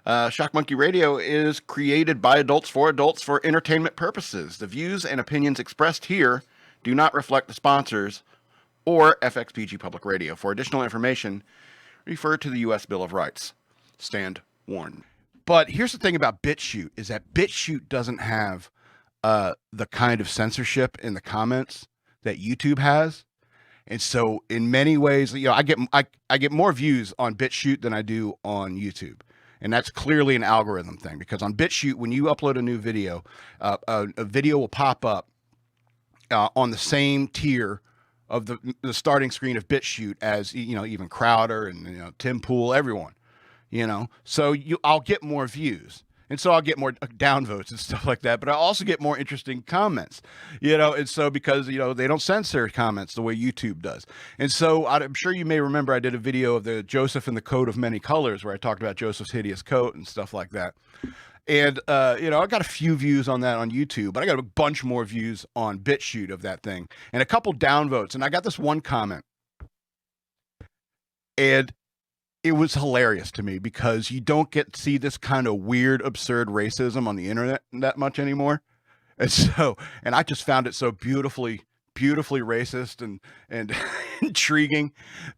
Shock Monkey Radio is created by adults for entertainment purposes. The views and opinions expressed here do not reflect the sponsors or FXPG Public Radio. For additional information, refer to the U.S. Bill of Rights. Stand warned. But here's the thing about BitChute is that BitChute doesn't have the kind of censorship in the comments that YouTube has. And so in many ways, I get more views on BitChute than I do on YouTube. And that's clearly an algorithm thing, because on BitChute, when you upload a new video, a video will pop up on the same tier of the starting screen of BitChute as, even Crowder and, Tim Pool, everyone, so I'll get more views. And so I'll get more downvotes and stuff like that, but I also get more interesting comments, and so because, they don't censor comments the way YouTube does. And so I'm sure you may remember I did a video of the Joseph and the Coat of Many Colors where I talked about Joseph's hideous coat and stuff like that. And, I got a few views on that on YouTube, but I got a bunch more views on BitChute of that thing and a couple downvotes. And I got this one comment, and it was hilarious to me because you don't get to see this kind of weird, absurd racism on the internet that much anymore. And I just found it so beautifully racist and intriguing.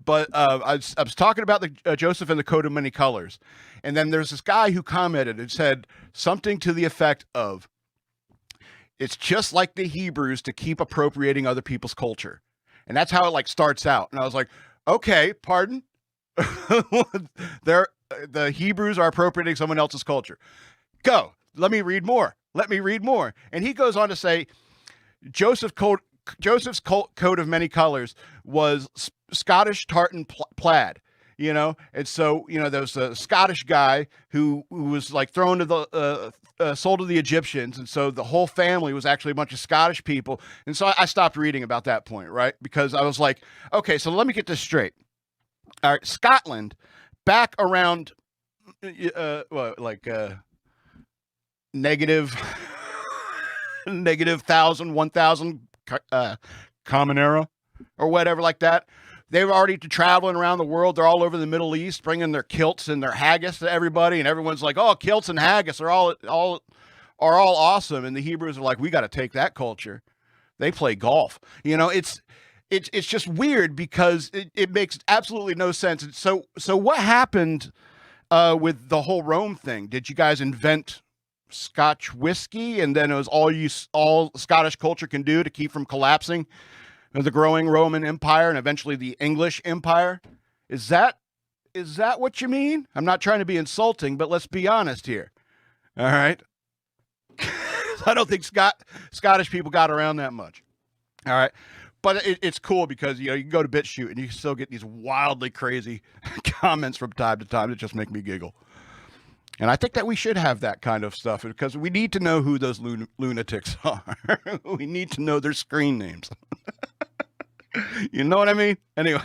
But I was talking about the Joseph and the Coat of Many Colors. And then there's this guy who commented and said something to the effect of, "It's just like the Hebrews to keep appropriating other people's culture." And that's how it starts out. And I was like, okay, pardon? The Hebrews are appropriating someone else's culture. Go. Let me read more. And he goes on to say, Joseph's coat of many colors was Scottish tartan plaid, and so there was a Scottish guy who was thrown to the sold to the Egyptians, and so the whole family was actually a bunch of Scottish people. And so I stopped reading about that point, right? Because I was like, okay, so let me get this straight. All right, Scotland, back around negative 1,000 Common Era or whatever like that. They were already traveling around the world. They're all over the Middle East, bringing their kilts and their haggis to everybody, and everyone's like, "Oh, kilts and haggis are all awesome." And the Hebrews are like, "We got to take that culture." They play golf. It's just weird because it makes absolutely no sense. And so what happened with the whole Rome thing? Did you guys invent Scotch whiskey, and then it was all Scottish culture can do to keep from collapsing the growing Roman Empire and eventually the English Empire? Is that what you mean? I'm not trying to be insulting, but let's be honest here. All right. I don't think Scottish people got around that much. All right. But it's cool because, you can go to BitChute and you can still get these wildly crazy comments from time to time that just make me giggle. And I think that we should have that kind of stuff because we need to know who those lunatics are. We need to know their screen names. You know what I mean? Anyway.